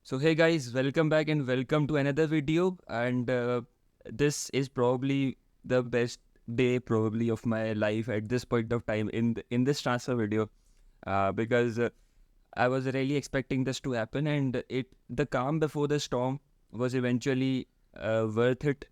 So hey guys, welcome back and welcome to another video. And this is probably the best day probably of my life at this point of time in this transfer video, because I was really expecting this to happen, and the calm before the storm was eventually worth it.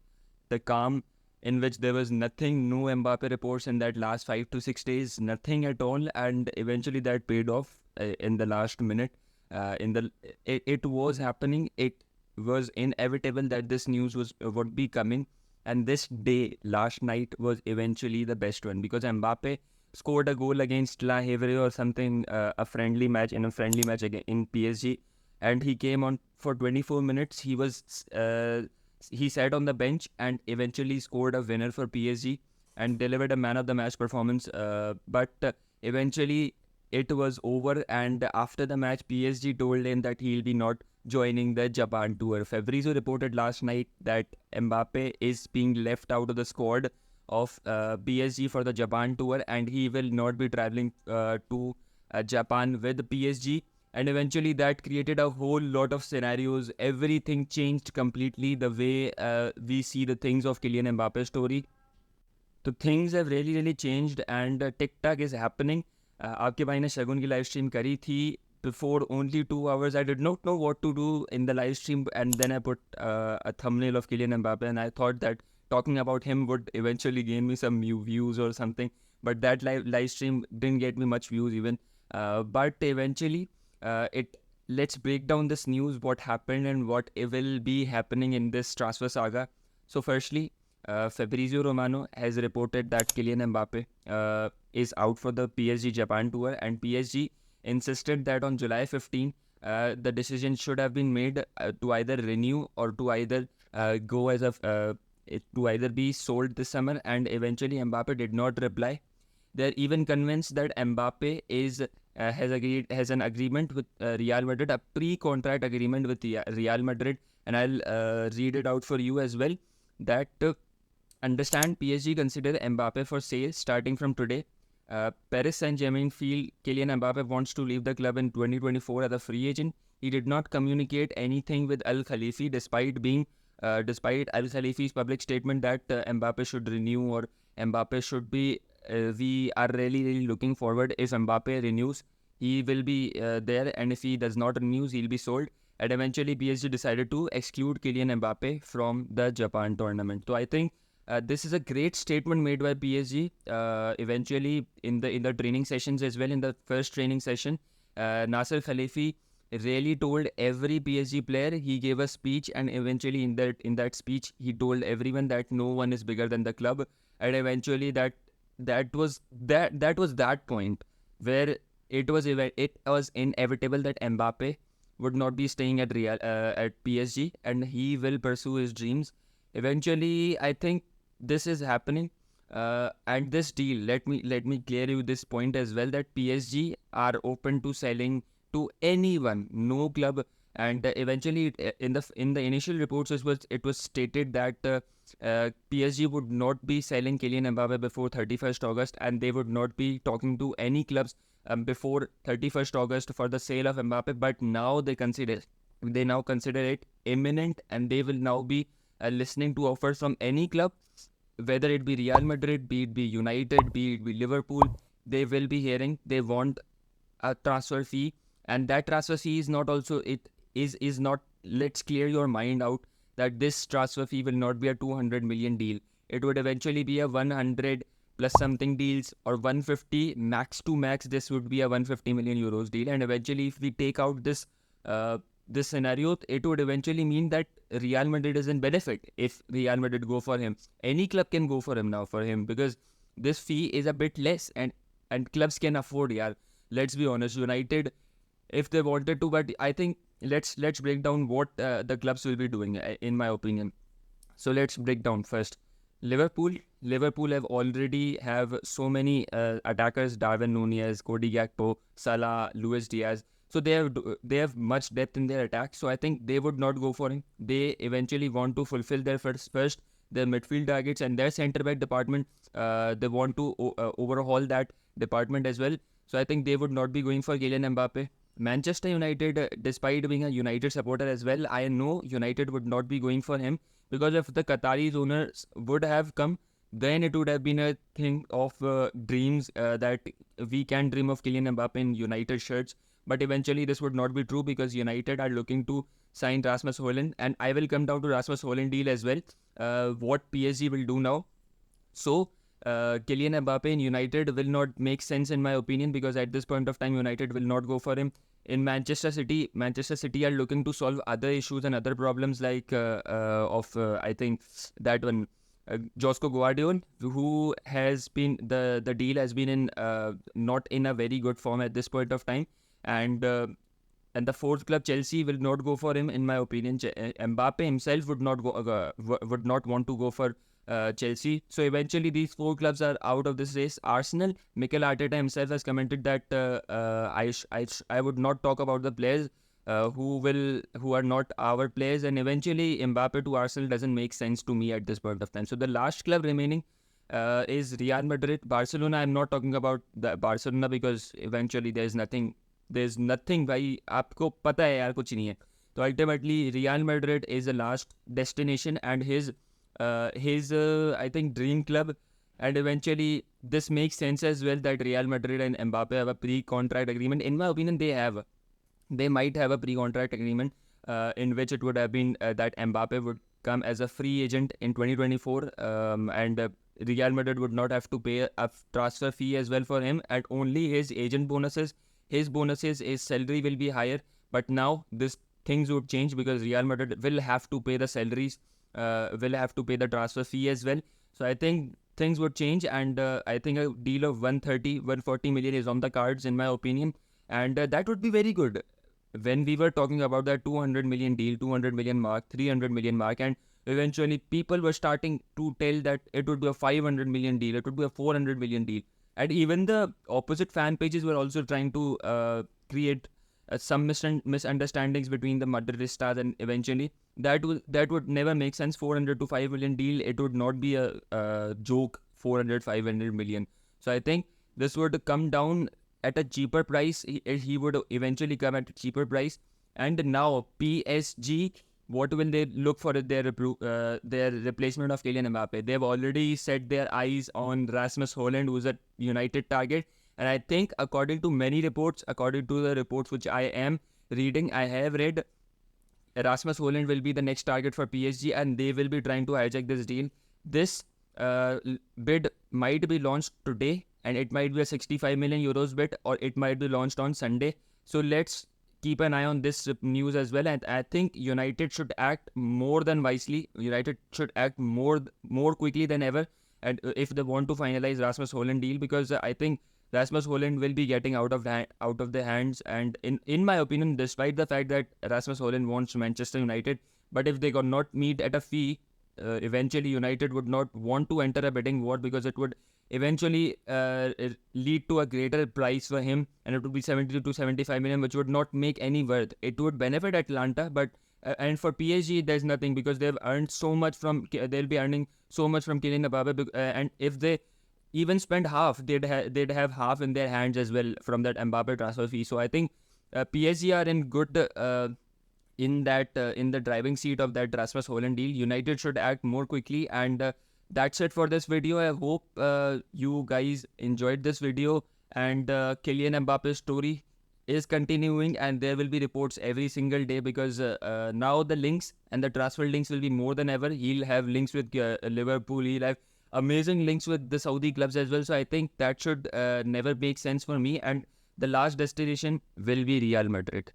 The calm in which there was nothing, no Mbappe reports in that last 5 to 6 days, nothing at all, and eventually that paid off in the last minute. It was happening. It was inevitable that this news would be coming, and this day last night was eventually the best one because Mbappe scored a goal against La Havre or something, a friendly match again in PSG, and he came on for 24 minutes. He sat on the bench and eventually scored a winner for PSG and delivered a man of the match performance. But eventually it was over, and after the match, PSG told him that he'll be not joining the Japan tour. Fabrizio reported last night that Mbappe is being left out of the squad of PSG for the Japan tour, and he will not be traveling to Japan with PSG. And eventually that created a whole lot of scenarios. Everything changed completely, the way we see the things of Kylian Mbappe's story. So things have really changed, and TikTok is happening. आपके भाई ने शगुन की live stream करी थी. Before only 2 hours, I did not know what to do in the live stream, and then I put a thumbnail of Kylian Mbappe, and I thought that talking about him would eventually gain me some new views or something. But that live stream didn't get me much views even. But eventually, it let's break down this news, what happened and what will be happening in this transfer saga. So firstly, Fabrizio Romano has reported that Kylian Mbappe is out for the PSG Japan tour, and PSG insisted that on July 15, the decision should have been made to either renew or to either go as a to either be sold this summer. And eventually Mbappe did not reply. They're even convinced that Mbappe has an agreement with Real Madrid, a pre-contract agreement with Real Madrid, and I'll read it out for you as well. That understand, PSG consider Mbappe for sale starting from today. Paris Saint-Germain feel Kylian Mbappe wants to leave the club in 2024 as a free agent. He did not communicate anything with Al Khalifi, despite Al Khalifi's public statement that Mbappe should renew or Mbappe should be. We are really looking forward. If Mbappe renews, he will be there, and if he does not renew, he'll be sold. And eventually, PSG decided to exclude Kylian Mbappe from the Japan tournament. So I think this is a great statement made by PSG. Eventually, in the training sessions as well, in the first training session, Nasser Khalifi really told every PSG player. He gave a speech, and eventually in that speech, he told everyone that no one is bigger than the club. And eventually, that was that point where it was inevitable that Mbappe would not be staying at PSG, and he will pursue his dreams. Eventually, I think this is happening, and this deal. Let me clear you this point as well, that PSG are open to selling to anyone, no club. And eventually, in the initial reports, it was stated that PSG would not be selling Kylian Mbappe before 31st August, and they would not be talking to any clubs before 31st August for the sale of Mbappe. But now they now consider it imminent, and they will now be listening to offers from any club, whether it be Real Madrid, be it be United, be it be Liverpool. They will be hearing they want a transfer fee, and that transfer fee is not also it is not. Let's clear your mind out that this transfer fee will not be a 200 million deal. It would eventually be a 100 plus something deals, or 150 max to max. This would be a 150 million euros deal, and eventually, if we take out this scenario, it would eventually mean that Real Madrid is in benefit. If Real Madrid go for him, any club can go for him now for him, because this fee is a bit less, and clubs can afford. Yeah, let's be honest, United, if they wanted to. But I think let's break down what the clubs will be doing, in my opinion. So let's break down first. Liverpool have already have so many attackers: Darwin Nunez, Cody Gakpo, Salah, Luis Diaz. So they have much depth in their attack. So I think they would not go for him. They eventually want to fulfill their first their midfield targets, and their centre back department. They want to overhaul that department as well. So I think they would not be going for Kylian Mbappe. Manchester United, despite being a United supporter as well, I know United would not be going for him, because if the Qataris owners would have come, then it would have been a thing of dreams, that we can dream of Kylian Mbappe in United shirts. But eventually this would not be true, because United are looking to sign Rasmus Hojlund, and I will come down to Rasmus Hojlund deal as well. What PSG will do now. So, Kylian Mbappe in United will not make sense in my opinion, because at this point of time, United will not go for him. In Manchester City are looking to solve other issues and other problems, like I think that one, Josko Guardiol, who has been the deal has been in not in a very good form at this point of time, and and the fourth club, Chelsea, will not go for him in my opinion. Mbappe himself would not go would not want to go for Chelsea. So eventually these four clubs are out of this race. Arsenal, Mikel Arteta himself has commented that I would not talk about the players who are not our players, and eventually Mbappe to Arsenal doesn't make sense to me at this point of time. So the last club remaining is Real Madrid. Barcelona, I'm not talking about the Barcelona, because eventually there's nothing भाई, आपको पता है यार, कुछ नहीं है. तो ultimately Real Madrid is the last destination, and his I think dream club. And eventually this makes sense as well, that Real Madrid and Mbappe have a pre-contract agreement. In my opinion, they might have a pre-contract agreement in which it would have been that Mbappe would come as a free agent in 2024, and Real Madrid would not have to pay a transfer fee as well for him, and only his agent bonuses, his salary will be higher. But now things would change, because Real Madrid will have to pay the salaries, will have to pay the transfer fee as well. So I think things would change, and I think a deal of 140 million is on the cards in my opinion, and that would be very good. When we were talking about that 200 million deal, 200 million mark, 300 million mark, and eventually people were starting to tell that it would be a 500 million deal, it would be a 400 million deal. And even the opposite fan pages were also trying to create some misunderstandings between the Madridistas, and eventually that would never make sense. 400 to 5 million deal, it would not be a joke. 500 million. So I think this would come down at a cheaper price. He would eventually come at a cheaper price. And now PSG, what will they look for their replacement of Kylian Mbappe? They've already set their eyes on Rasmus Hojlund, who's a United target. And I think according to the reports which I am reading, I have read, Rasmus Hojlund will be the next target for PSG, and they will be trying to hijack this deal. This bid might be launched today, and it might be a 65 million euros bid, or it might be launched on Sunday. So let's keep an eye on this news as well. And I think United should act more than wisely. United should act more quickly than ever, and if they want to finalize Rasmus Hojlund deal, because I think Rasmus Hojlund will be getting out of their hands. And in my opinion, despite the fact that Rasmus Hojlund wants Manchester United, but if they could not meet at a fee, eventually United would not want to enter a bidding war, because it would eventually lead to a greater price for him, and it would be 70 to 75 million, which would not make any worth. It would benefit Atlanta, but and for PSG there's nothing, because they'll be earning so much from Kylian Mbappe, and if they even spend half, they'd have half in their hands as well from that Mbappe transfer fee. So I think PSG are in good in the driving seat of that Rasmus Hojlund deal. United should act more quickly, and that's it for this video. I hope you guys enjoyed this video, and Kylian Mbappe's story is continuing, and there will be reports every single day, because now the links and the transfer links will be more than ever. He'll have links with Liverpool, he'll have amazing links with the Saudi clubs as well. So I think that should never make sense for me, and the last destination will be Real Madrid.